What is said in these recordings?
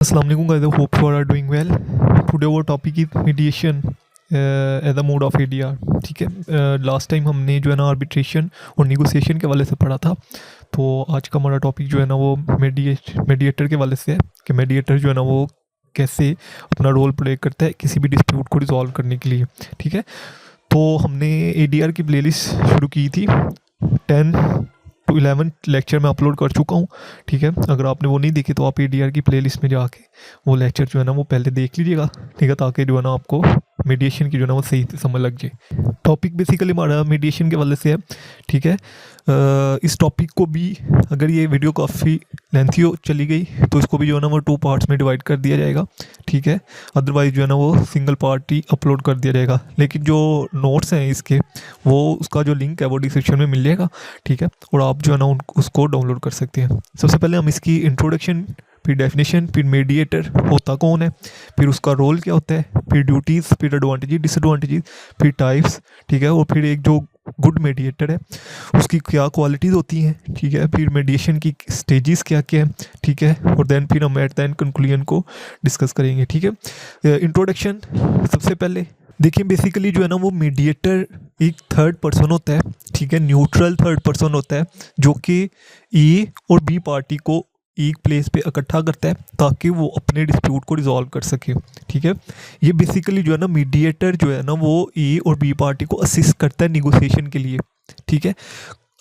अस्सलाम वालेकुम guys, I hope you are doing well. Today वो topic is mediation as a mode of ADR. ठीक है, last time हमने जो है ना आर्बिट्रेशन और निगोसिएशन के वाले से पढ़ा था। तो आज का हमारा टॉपिक जो है ना वो मीडिएटर के वाले से है कि मीडिएटर जो है ना वो कैसे अपना रोल प्ले करता है किसी भी डिस्प्यूट को रिजॉल्व करने के लिए। ठीक है, तो हमने एडीआर की प्लेलिस्ट शुरू की थी। 10 to 11 लेक्चर मैं अपलोड कर चुका हूँ। ठीक है, अगर आपने वो नहीं देखी तो आप एडीआर की प्लेलिस्ट में जाके वो लेक्चर जो है ना वो पहले देख लीजिएगा। ठीक है, ताकि जो है ना आपको मीडिएशन की जो है ना वो सही से समझ लग जाए। टॉपिक बेसिकली हमारा मीडिएशन के वाले से है। ठीक है, इस टॉपिक को भी अगर ये वीडियो काफ़ी लेंथी हो चली गई तो इसको भी जो है ना वो 2 पार्ट्स में डिवाइड कर दिया जाएगा। ठीक है, अदरवाइज जो है ना वो सिंगल पार्ट ही अपलोड कर दिया जाएगा। लेकिन जो नोट्स हैं इसके वो उसका जो लिंक है वो डिस्क्रिप्शन में मिल जाएगा। ठीक है, और आप जो है ना उसको डाउनलोड कर सकते हैं। सबसे पहले हम इसकी इंट्रोडक्शन, फिर डेफिनेशन, फिर मीडिएटर होता कौन है, फिर उसका रोल क्या होता है, फिर ड्यूटीज़, फिर एडवांटेजेस डिसएडवांटेजेस, फिर टाइप्स। ठीक है, और फिर एक जो गुड मीडिएटर है उसकी क्या क्वालिटीज़ होती हैं। ठीक है, फिर मीडिएशन की स्टेजेस क्या क्या है। ठीक है, और देन फिर हम एट द एंड कंक्लूजन को डिस्कस करेंगे। ठीक है, इंट्रोडक्शन सबसे पहले देखिए, बेसिकली जो है ना वो मीडिएटर एक थर्ड पर्सन होता है। ठीक है, न्यूट्रल थर्ड पर्सन होता है जो कि ए और बी पार्टी को एक प्लेस पे इकट्ठा करता है ताकि वो अपने डिस्प्यूट को रिजॉल्व कर सके। ठीक है, ये बेसिकली जो है ना मीडिएटर जो है ना वो ए और बी पार्टी को असिस्ट करता है निगोसिएशन के लिए। ठीक है,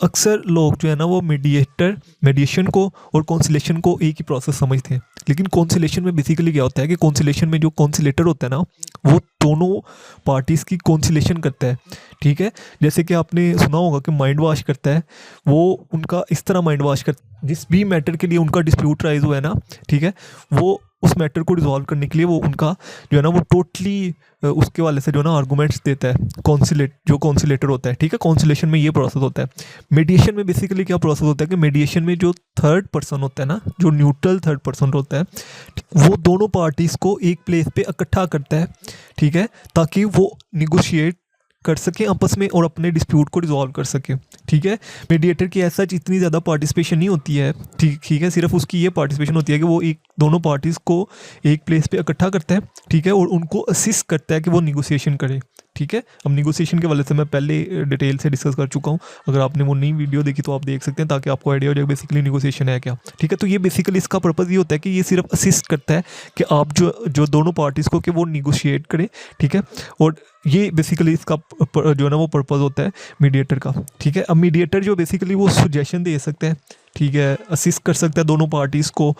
अक्सर लोग जो है ना वो मीडिएशन को और कॉन्सिलेशन को एक ही प्रोसेस समझते हैं। लेकिन कॉन्सिलेशन में बेसिकली क्या होता है कि कॉन्सिलेशन में जो कॉन्सिलेटर होता है ना वो दोनों पार्टीज़ की कॉन्सिलेशन करता है। ठीक है, जैसे कि आपने सुना होगा कि माइंड वॉश करता है, वो उनका इस तरह माइंड वॉश करता है जिस भी मैटर के लिए उनका डिस्प्यूट राइज हुआ है ना। ठीक है, वो उस मैटर को रिजॉल्व करने के लिए वो उनका जो है ना वो टोटली उसके वाले से जो है ना आर्गूमेंट्स देता है कॉन्सिलेटर होता है। ठीक है, कॉन्सिलेशन में ये प्रोसेस होता है। मीडिएशन में बेसिकली क्या प्रोसेस होता है कि मीडिएशन में जो थर्ड पर्सन होता है ना, जो न्यूट्रल थर्ड पर्सन होता है, वो दोनों पार्टीज़ को एक प्लेस पे इकट्ठा करता है। ठीक है, ताकि वो निगोशिएट कर सकें आपस में और अपने डिस्प्यूट को रिजॉल्व कर सकें। ठीक है, मीडिएटर की ऐसा इतनी ज़्यादा पार्टिसिपेशन नहीं होती है। ठीक है, सिर्फ उसकी ये पार्टिसिपेशन होती है कि वो एक दोनों पार्टीज़ को एक प्लेस पे इकट्ठा करता है। ठीक है, और उनको असिस्ट करता है कि वो निगोसिएशन करे। ठीक है, अब निगोसिएशन के वाले से मैं पहले डिटेल से डिस्कस कर चुका हूँ। अगर आपने वो नई वीडियो देखी तो आप देख सकते हैं ताकि आपको आइडिया हो जाए बेसिकली निगोसिएशन है क्या। ठीक है, तो ये बेसिकली इसका पर्पज़ ये होता है कि ये सिर्फ असिस्ट करता है कि आप जो दोनों पार्टीज़ को कि वो निगोशिएट करें। ठीक है, और ये बेसिकली इसका जो है ना वो पर्पज़ होता है मीडिएटर का। ठीक है, अब मीडिएटर जो बेसिकली वो सुजेशन दे सकते हैं। ठीक है, असिस्ट कर सकता है दोनों पार्टीज़ को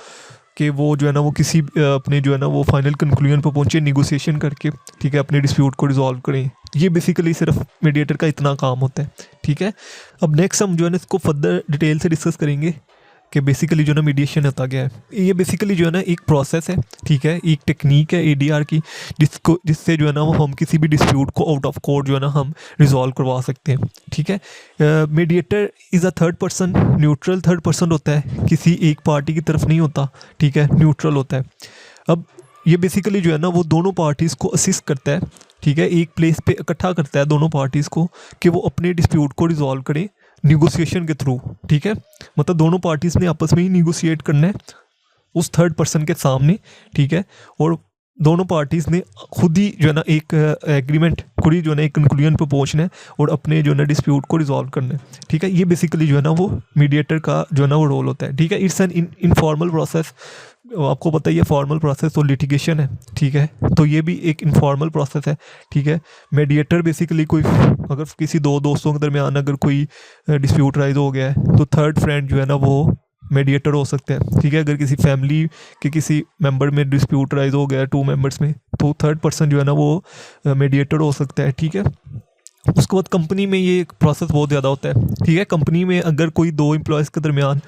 कि वो जो है ना वो किसी अपने जो है ना वो फाइनल कंक्लूजन पर पहुंचे निगोसिएशन करके। ठीक है, अपने डिस्प्यूट को रिजॉल्व करें। ये बेसिकली सिर्फ मीडिएटर का इतना काम होता है। ठीक है, अब नेक्स्ट हम जो है ना इसको फर्दर डिटेल से डिस्कस करेंगे कि बेसिकली जो है ना मीडिएशन होता क्या है। ये बेसिकली जो है ना एक प्रोसेस है। ठीक है, एक टेक्निक है एडीआर की जिससे जो है ना वो हम किसी भी डिस्प्यूट को आउट ऑफ कोर्ट जो है ना हम रिजॉल्व करवा सकते हैं। ठीक है, mediator is a third person, neutral third person होता है, किसी एक पार्टी की तरफ नहीं होता। ठीक है, न्यूट्रल होता है। अब ये बेसिकली जो है ना वो दोनों पार्टीज़ को असिस्ट करता है। ठीक है, एक प्लेस पे इकट्ठा करता है दोनों पार्टीज़ को कि वो अपने डिस्प्यूट को रिजॉल्व करें निगोसिएशन के थ्रू। ठीक है, मतलब दोनों पार्टीज़ ने आपस में ही निगोशिएट करना है उस थर्ड पर्सन के सामने। ठीक है, और दोनों पार्टीज़ ने खुद ही जो है ना एक एग्रीमेंट, खुद ही जो है ना एक कंक्लूजन पर पहुंचना है और अपने जो है ना डिस्प्यूट को रिजॉल्व करना है। ठीक है, ये बेसिकली जो है ना वो मीडिएटर का जो है ना वो रोल होता है। ठीक है, इट्स एन इनफॉर्मल प्रोसेस। आपको पता ही है फॉर्मल प्रोसेस तो लिटिगेशन है। ठीक है, तो ये भी एक इनफॉर्मल प्रोसेस है। ठीक है, मीडिएटर बेसिकली कोई अगर किसी दो दोस्तों के दरमियान अगर कोई डिस्प्यूट राइज हो गया है तो थर्ड फ्रेंड जो है ना वो मीडिएटर हो सकते हैं। ठीक है, अगर किसी फैमिली के किसी मेंबर में डिस्प्यूट राइज हो गया है 2 मेंबर्स में तो थर्ड पर्सन जो है ना वो मीडिएटर हो सकता है। ठीक है, उसके बाद कंपनी में ये प्रोसेस बहुत ज़्यादा होता है। ठीक है, कंपनी में अगर कोई 2 एम्प्लॉयज़ के दरमियान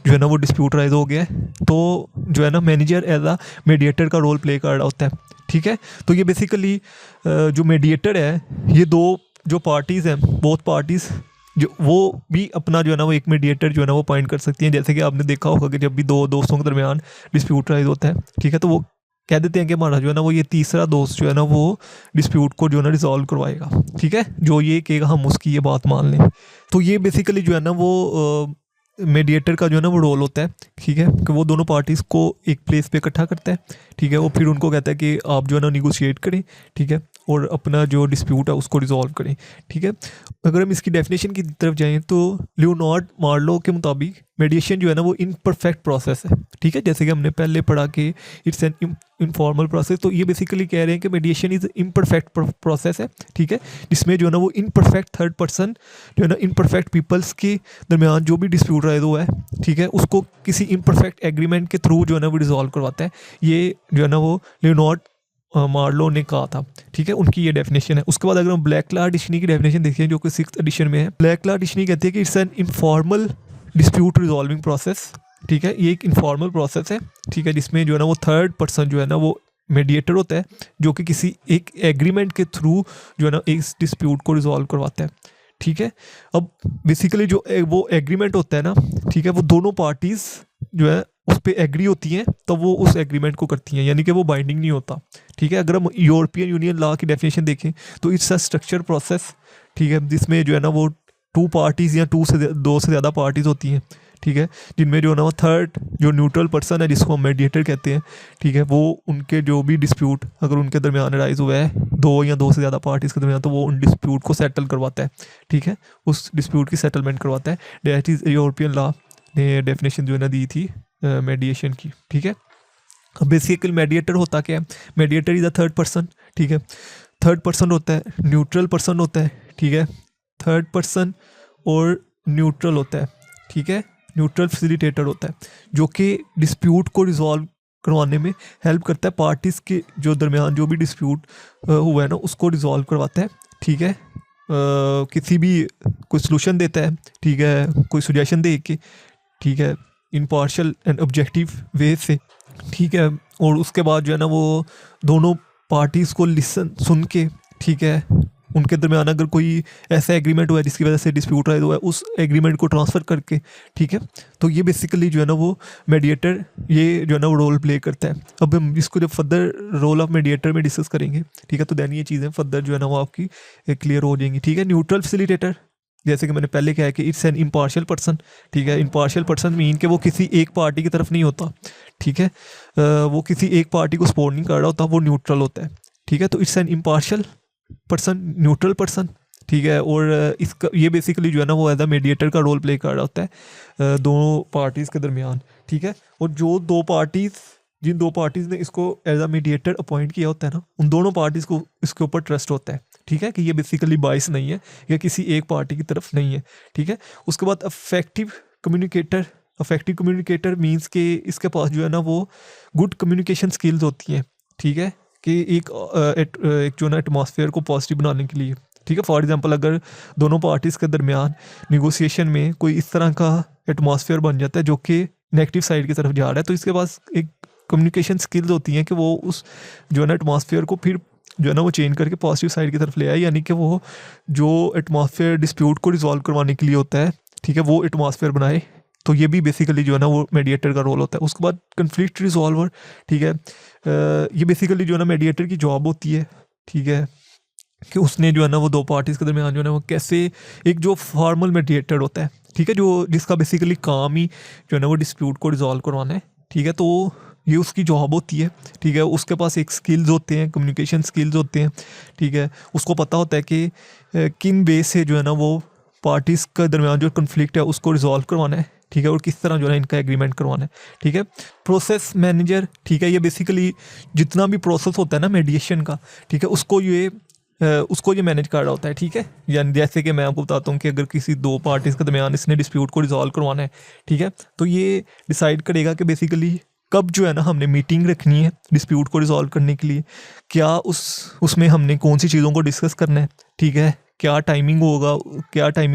जो है ना वो डिस्प्यूट राइज हो गया है तो जो है ना मैनेजर एज आ मीडिएटर का रोल प्ले कर रहा होता है। ठीक है, तो ये बेसिकली जो मीडिएटर है ये 2 जो पार्टीज़ हैं, बोथ पार्टीज़ जो वो भी अपना जो है ना वो एक मीडिएटर जो है ना वो पॉइंट कर सकती हैं। जैसे कि आपने देखा होगा कि जब भी 2 दोस्तों के दरमियान डिस्प्यूट राइज होता है, ठीक है, तो वो कह देते हैं कि हमारा जो है ना वो ये तीसरा दोस्त जो है ना वो डिस्प्यूट को जो है ना रिजॉल्व करवाएगा। ठीक है, जो ये कहेगा हम उसकी ये बात मान लें। तो ये बेसिकली जो है ना वो मीडिएटर का जो है ना वो रोल होता है, ठीक है, कि वो दोनों पार्टीज़ को एक प्लेस पे इकट्ठा करता है, ठीक है, वो फिर उनको कहता है कि आप जो है ना निगोशिएट करें, ठीक है, और अपना जो डिस्प्यूट है उसको रिजॉल्व करें, ठीक है। अगर हम इसकी डेफिनेशन की तरफ जाएं तो लियोनार्ड मार्लो के मुताबिक मेडिएशन जो है ना वो इनपरफेक्ट प्रोसेस है, ठीक है, जैसे कि हमने पहले पढ़ा कि इट्स एन इनफॉर्मल प्रोसेस, तो ये बेसिकली कह रहे हैं कि मेडिएशन इज़ इम्परफेक्ट प्रोसेस है, ठीक है, जिसमें जो है ना वो इनपरफेक्ट थर्ड पर्सन जो है ना इनपरफेक्ट पीपल्स के दरमियान जो भी डिस्प्यूट राइज हुआ है, ठीक है, उसको किसी इम्परफेक्ट एग्रीमेंट के थ्रू जो है ना वो रिजॉल्व करवाता है। ये जो है ना वो लियोनार्ड मार्लो ने कहा था, ठीक है, उनकी ये डेफिनेशन है। उसके बाद अगर हम ब्लैक क्लार डिक्शनरी की डेफिनेशन देखिए जो कि 6th एडिशन में है, ब्लैक क्लार डिक्शनरी कहती है कि it's an informal dispute resolving process, ठीक है, ये एक इनफॉर्मल प्रोसेस है, ठीक है, जिसमें जो है ना वो थर्ड पर्सन जो है ना वो मीडिएटर होता है जो कि किसी एक एग्रीमेंट के थ्रू जो है ना इस डिस्प्यूट को रिजॉल्व करवाता है, ठीक है। अब बेसिकली जो वो एग्रीमेंट होता है ना, ठीक है, वो दोनों पार्टीज़ जो है उस पर एग्री होती हैं तो वो उस एग्रीमेंट को करती हैं, यानी कि वो बाइंडिंग नहीं होता, ठीक है। अगर हम यूरोपियन यूनियन लॉ की डेफिनेशन देखें तो इट्स अ स्ट्रक्चर प्रोसेस, ठीक है, जिसमें जो है ना वो टू पार्टीज़ या दो से ज़्यादा पार्टीज़ होती हैं, ठीक है, जिनमें जो है ना वो थर्ड जो न्यूट्रल पर्सन है जिसको हम मेडिएटर कहते हैं, ठीक है, वो उनके जो भी डिस्प्यूट अगर उनके दरमियान राइज हुआ है दो या दो से ज़्यादा पार्टीज़ के दरमियान, तो वो उन डिस्प्यूट को सेटल करवाता है, ठीक है, उस डिस्प्यूट की सेटलमेंट करवाता है। दैट इज़ यूरोपियन लॉ ने डेफिनेशन जो है ना दी थी मेडिएशन की, ठीक है। अब बेसिकली मेडिएटर होता क्या है, mediator is a third person, ठीक है, थर्ड पर्सन होता है, न्यूट्रल पर्सन होता है, ठीक है, थर्ड पर्सन और न्यूट्रल होता है, ठीक है, न्यूट्रल फैसिलिटेटर होता है जो कि डिस्प्यूट को रिजॉल्व करवाने में हेल्प करता है, पार्टीज़ के जो दरमियान जो भी डिस्प्यूट हुआ है ना उसको रिजॉल्व करवाता है, ठीक है, किसी भी कोई सलूशन देता है, ठीक है, कोई सजेशन दे के, ठीक है, इम्पार्शल एंड ऑब्जेक्टिव वे से, ठीक है, और उसके बाद जो है ना वो दोनों पार्टीज़ को सुन के, ठीक है, उनके दरमियान अगर कोई ऐसा एग्रीमेंट हुआ है जिसकी वजह से डिस्प्यूट राइज हुआ है उस एग्रीमेंट को ट्रांसफ़र करके, ठीक है, तो ये बेसिकली जो है ना वो मेडिएटर ये जो है ना वो रोल प्ले करता है। अब हम इसको जब फर्दर रोल ऑफ मेडिएटर में डिस्कस करेंगे, ठीक है, तो दैन ये चीज़ें फर्दर जो है ना वो आपकी क्लियर हो जाएंगी, ठीक है। न्यूट्रल फैसिलिटेटर जैसे कि मैंने पहले कहा कि इट्स एन इम्पार्शियल पर्सन, ठीक है, इम्पार्शियल पर्सन मीन कि वो किसी एक पार्टी की तरफ नहीं होता, ठीक है, वो किसी एक पार्टी को सपोर्ट नहीं कर रहा होता, वो न्यूट्रल होता है, ठीक है, तो it's an impartial person, neutral person, ठीक है, और इसका ये बेसिकली जो है ना वो एज अ मीडिएटर का रोल प्ले कर रहा होता है दोनों पार्टीज़ के दरमियान, ठीक है, और जिन दो पार्टीज़ ने इसको एज अ मीडिएटर अपॉइंट किया होता है ना उन दोनों पार्टीज़ को इसके ऊपर ट्रस्ट होता है, ठीक है, कि ये बेसिकली बाइस नहीं है या किसी एक पार्टी की तरफ नहीं है, ठीक है। उसके बाद अफेक्टिव कम्युनिकेटर मीन्स कि इसके पास जो है ना वो गुड कम्युनिकेशन स्किल्स होती हैं, ठीक है, कि एक जो ना एटमॉस्फेयर को पॉजिटिव बनाने के लिए, ठीक है। फॉर एग्जांपल अगर दोनों पार्टीज़ के दरमियान निगोशिएशन में कोई इस तरह का एटमॉस्फेयर बन जाता है जो कि नेगेटिव साइड की तरफ जा रहा है, तो इसके पास एक कम्युनिकेशन स्किल्स होती हैं कि वो उस जो है ना एटमॉस्फेयर को फिर जो है ना वो चेंज करके पॉजिटिव साइड की तरफ ले आए, यानी कि वो जो एटमॉस्फेयर डिस्प्यूट को रिजॉल्व करवाने के लिए होता है, ठीक है, वो एटमॉस्फेयर बनाए। तो ये भी बेसिकली जो है ना वो मेडिएटर का रोल होता है। उसके बाद कन्फ्लिक्ट रिजॉल्वर, ठीक है, ये बेसिकली जो है ना मेडिएटर की जॉब होती है, ठीक है, कि उसने जो है ना वो दो पार्टीज़ के दरमियान जो है ना वो कैसे एक जो फॉर्मल मेडिएटर होता है, ठीक है, जो जिसका बेसिकली काम ही जो है ना वो डिस्प्यूट को रिजॉल्व करवाना है, ठीक है, तो ये उसकी जॉब होती है, ठीक है। उसके पास एक स्किल्स होते हैं, कम्युनिकेशन स्किल्स होते हैं, ठीक है, उसको पता होता है कि किन बेस से जो है ना वो पार्टीज़ के दरमियान जो कन्फ्लिक्ट है उसको रिजॉल्व करवाना है, ठीक है, और किस तरह जो है इनका एग्रीमेंट करवाना है, ठीक है। प्रोसेस मैनेजर, ठीक है, ये बेसिकली जितना भी प्रोसेस होता है ना मेडिएशन का, ठीक है, उसको ये मैनेज कर रहा होता है, ठीक है। यानी जैसे कि मैं आपको बताता हूँ कि अगर किसी दो पार्टीज़ के दरमियान इसने डिस्प्यूट को रिजॉल्व करवाना है, ठीक है, तो ये डिसाइड करेगा कि बेसिकली कब जो है ना हमने मीटिंग रखनी है डिस्प्यूट को रिजॉल्व करने के लिए, क्या उसमें हमने कौन सी चीज़ों को डिस्कस करना है, ठीक है, क्या टाइमिंग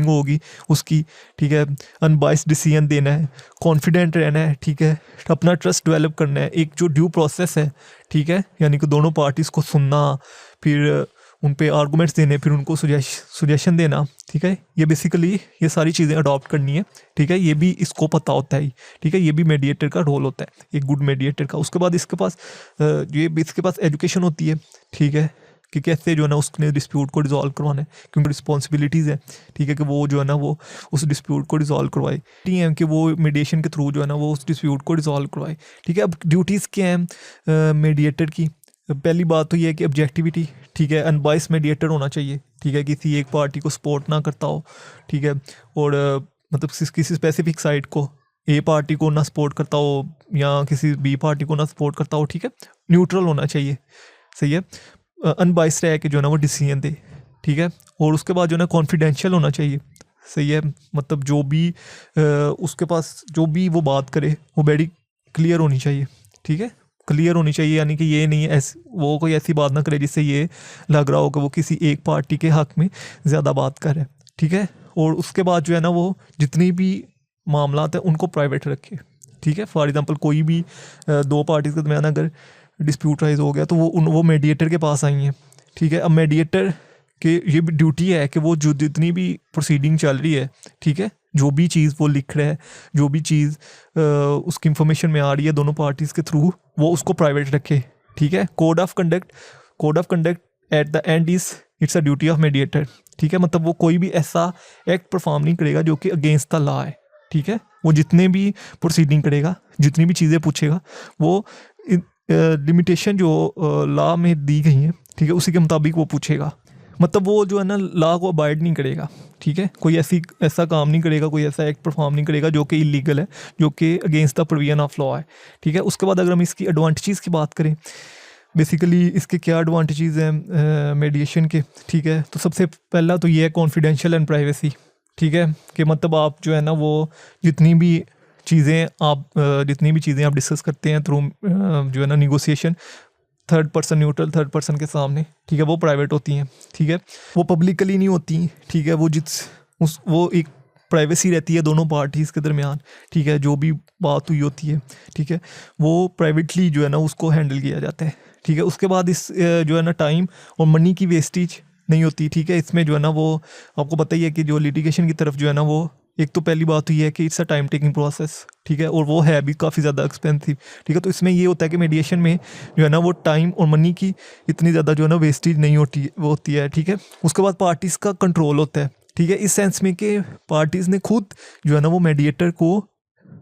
होगी उसकी, ठीक है, अनबाइस्ड डिसीजन देना है, कॉन्फिडेंट रहना है, ठीक है, अपना ट्रस्ट डेवलप करना है, एक जो ड्यू प्रोसेस है, ठीक है, यानी कि दोनों पार्टीज़ को सुनना, फिर उन पे आर्गूमेंट्स देने, फिर उनको सुजेशन देना, ठीक है, ये बेसिकली ये सारी चीज़ें अडॉप्ट करनी है, ठीक है, ये भी इसको पता होता है, ठीक है, ये भी मेडिएटर का रोल होता है, एक गुड मेडिएटर का। उसके बाद इसके पास एजुकेशन होती है, ठीक है, कि कैसे जो है ना उसने डिस्प्यूट को रिजॉल्व करवाना है, क्योंकि रिस्पॉन्सिबिलिटीज़ हैं, ठीक है, कि वो जो है ना वो उस डिस्प्यूट को रिजॉल्व करवाए, ठीक है, कि वो मीडिएशन के थ्रू जो है ना वो उस डिस्प्यूट को रिजॉल्व करवाए, ठीक है। अब ड्यूटीज़ क्या हैं मीडिएटर की? पहली बात तो ये है कि ऑब्जेक्टिविटी, ठीक है, अनबाइस मीडिएटर होना चाहिए, ठीक है, किसी एक पार्टी को सपोर्ट ना करता हो, ठीक है, और मतलब किसी स्पेसिफिक साइड को, ए पार्टी को ना सपोर्ट करता हो या किसी बी पार्टी को ना सपोर्ट करता हो, ठीक है, न्यूट्रल होना चाहिए, सही है, अनबाइस्ड रह के जो है ना वो डिसीजन दे, ठीक है, और उसके बाद जो है ना कॉन्फिडेंशियल होना चाहिए, सही है, मतलब जो भी उसके पास जो भी वो बात करे वो बड़ी क्लियर होनी चाहिए, ठीक है, क्लियर होनी चाहिए, यानी कि ये नहीं वो कोई ऐसी बात ना करे जिससे ये लग रहा हो कि वो किसी एक पार्टी के हक़ में ज़्यादा बात कर रहा है, ठीक है, और उसके बाद जो है ना वो जितनी भी मामलात है उनको प्राइवेट रखे, ठीक है। फॉर एग्जांपल कोई भी दो पार्टीज़ के दरमियान अगर डिस्प्यूट राइज हो गया तो वो मीडिएटर के पास आई हैं, ठीक है। अब मीडिएटर के ये भी ड्यूटी है कि वो जो जितनी भी प्रोसीडिंग चल रही है, ठीक है, जो भी चीज़ वो लिख रहा है, जो भी चीज़ उसकी इंफॉर्मेशन में आ रही है दोनों पार्टीज़ के थ्रू, वो उसको प्राइवेट रखे, ठीक है। Code of conduct at the end it's a duty of mediator, ठीक है, मतलब वो कोई भी ऐसा एक्ट परफॉर्म नहीं करेगा जो कि अगेंस्ट द लॉ है, ठीक है। वो जितने भी प्रोसीडिंग करेगा, जितनी भी चीज़ें पूछेगा, वो लिमिटेशन जो लॉ में दी गई हैं, ठीक है, उसी के मुताबिक वो पूछेगा, मतलब वो जो है ना लॉ को अबाइड नहीं करेगा, ठीक है, कोई ऐसा काम नहीं करेगा, कोई ऐसा एक्ट परफॉर्म नहीं करेगा जो कि इलीगल है, जो कि against the provision of law है, ठीक है। उसके बाद अगर हम इसकी एडवांटेजेस की बात करें, बेसिकली इसके क्या एडवांटेजेस हैं मीडिएशन के, ठीक है, तो सबसे पहला तो ये है कॉन्फिडेंशियल एंड प्राइवेसी, ठीक है, कि मतलब आप जो है ना वो जितनी भी चीज़ें आप डिस्कस करते हैं थ्रू जो है ना निगोसिएशन, थर्ड पर्सन के सामने, ठीक है, वो प्राइवेट होती हैं, ठीक है, वो पब्लिकली नहीं होती, ठीक है, वो एक प्राइवेसी रहती है दोनों पार्टीज़ के दरमियान, ठीक है, जो भी बात हुई होती है, ठीक है, वो प्राइवेटली जो है ना उसको हैंडल किया जाता है, ठीक है। उसके बाद इस जो है ना टाइम और मनी की वेस्टेज नहीं होती, ठीक है, इसमें जो है ना वो आपको पता ही है कि जो लिटिगेशन की तरफ जो है ना वो एक तो पहली बात तो ये है कि it's a time taking process, ठीक है, और वो है भी काफ़ी ज़्यादा एक्सपेंसिव, ठीक है। तो इसमें ये होता है कि मीडिएशन में जो है ना वो टाइम और मनी की इतनी ज़्यादा जो है ना वेस्टेज नहीं होती है, ठीक है। उसके बाद पार्टीज़ का कंट्रोल होता है, ठीक है, इस सेंस में कि पार्टीज़ ने खुद जो है ना वो मीडिएटर को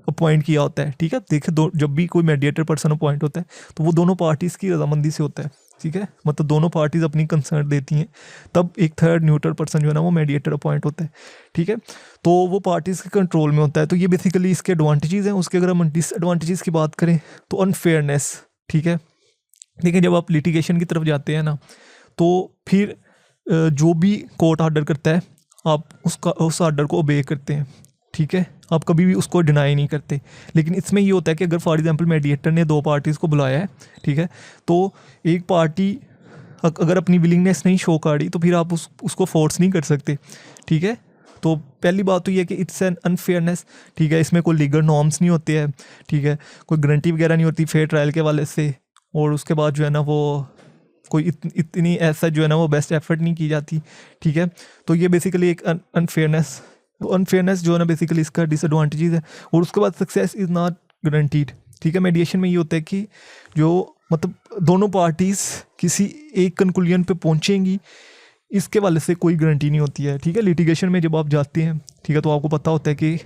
अपॉइंट किया होता है, ठीक है। देखिए जब भी कोई मीडिएटर पर्सन अपॉइंट होता है तो वो दोनों पार्टीज़ की रजामंदी से होता है, ठीक है, मतलब दोनों पार्टीज़ अपनी कंसर्न देती हैं, तब एक थर्ड न्यूट्रल पर्सन जो है ना वो मीडिएटर अपॉइंट होता है, ठीक है, तो वो पार्टीज़ के कंट्रोल में होता है। तो ये बेसिकली इसके एडवांटेजेस हैं। उसके अगर हम डिसएडवांटेजेस की बात करें तो अनफेयरनेस, ठीक है, देखिए जब आप लिटिगेशन की तरफ जाते हैं ना तो फिर जो भी कोर्ट ऑर्डर करता है आप उस ऑर्डर को ओबे करते हैं, ठीक है, आप कभी भी उसको डिनाई नहीं करते। लेकिन इसमें ये होता है कि अगर फॉर एग्जांपल मीडिएटर ने दो पार्टीज़ को बुलाया है, ठीक है, तो एक पार्टी अगर अपनी विलिंगनेस नहीं शो करी तो फिर आप उसको फोर्स नहीं कर सकते, ठीक है। तो पहली बात तो ये है कि इट्स एन अनफेयरनेस, ठीक है, इसमें कोई लीगल नॉर्म्स नहीं होते हैं, ठीक है, कोई गारंटी वगैरह नहीं होती फेयर ट्रायल के वाले से, और उसके बाद जो है ना वो कोई इतनी ऐसा जो है ना वो बेस्ट एफर्ट नहीं की जाती, ठीक है। तो ये बेसिकली एक अनफेयरनेस जो है ना बेसिकली इसका डिसएडवांटेजेस है। और उसके बाद सक्सेस इज़ नॉट गारंटीड, ठीक है। मीडिएशन में ये होता है कि जो मतलब दोनों पार्टीज़ किसी एक कंक्लूजन पे पहुंचेंगी इसके वाले से कोई गारंटी नहीं होती है, ठीक है। लिटिगेशन में जब आप जाते हैं, ठीक है, तो आपको पता होता है कि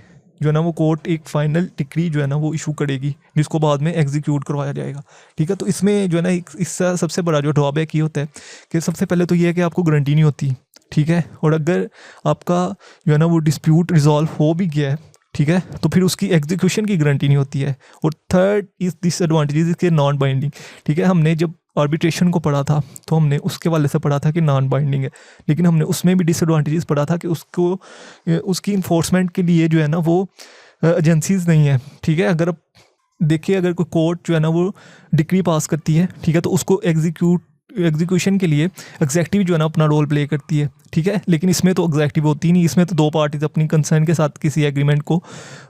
जो है ना वो कोर्ट एक फाइनल डिक्री जो है ना वो इशू करेगी जिसको बाद में एग्जीक्यूट करवाया जाएगा, ठीक है। तो इसमें जो है ना इसका सबसे बड़ा जो ड्रॉबैक ये होता है कि सबसे पहले तो ये है कि आपको गारंटी नहीं होती, ठीक है, और अगर आपका जो है ना वो डिस्प्यूट रिजॉल्व हो भी गया है, ठीक है, तो फिर उसकी एग्जीक्यूशन की गारंटी नहीं होती है। और थर्ड इज डिसएडवांटेजेस के नॉन बाइंडिंग, ठीक है। हमने जब आर्बिट्रेशन को पढ़ा था तो हमने उसके वाले से पढ़ा था कि नॉन बाइंडिंग है, लेकिन हमने उसमें भी डिसएडवांटेजेस पढ़ा था कि उसकी इन्फोर्समेंट के लिए जो है ना वो एजेंसीज नहीं है, ठीक है। अगर आप देखिए अगर कोई कोर्ट जो है ना वो डिक्री पास करती है, ठीक है, तो उसको एग्जीक्यूशन के लिए एग्जैक्टिव जो है ना अपना रोल प्ले करती है, ठीक है। लेकिन इसमें तो एग्जैक्टिव होती नहीं, इसमें तो दो पार्टीज अपनी कंसर्न के साथ किसी एग्रीमेंट को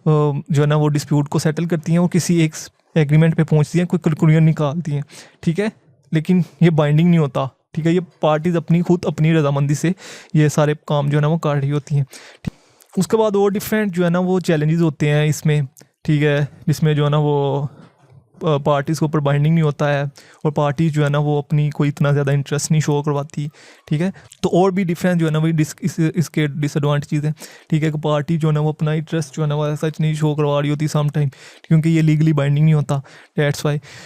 जो है ना वो डिस्प्यूट को सेटल करती हैं और किसी एक एग्रीमेंट पे पहुंचती हैं, कोई कंक्लूजन निकालती हैं, ठीक है। लेकिन ये बाइंडिंग नहीं होता, ठीक है, ये पार्टीज़ खुद अपनी रजामंदी से ये सारे काम जो है ना वो कर रही होती हैं। उसके बाद और डिफरेंट जो है ना वो चैलेंजेस होते हैं इसमें, ठीक है, जिसमें जो है ना वो पार्टीज़ के ऊपर बाइंडिंग नहीं होता है, और पार्टीज जो है ना वो अपनी कोई इतना ज़्यादा इंटरेस्ट नहीं शो करवाती, ठीक है। तो और भी डिफरेंस जो है ना वही इसके डिसएडवांटेज है, ठीक है, कि पार्टी जो है ना वो अपना इंटरेस्ट जो है ना वो सच नहीं शो करवा रही होती सम टाइम, क्योंकि ये लीगली बाइंडिंग नहीं होता, दैट्स वाई।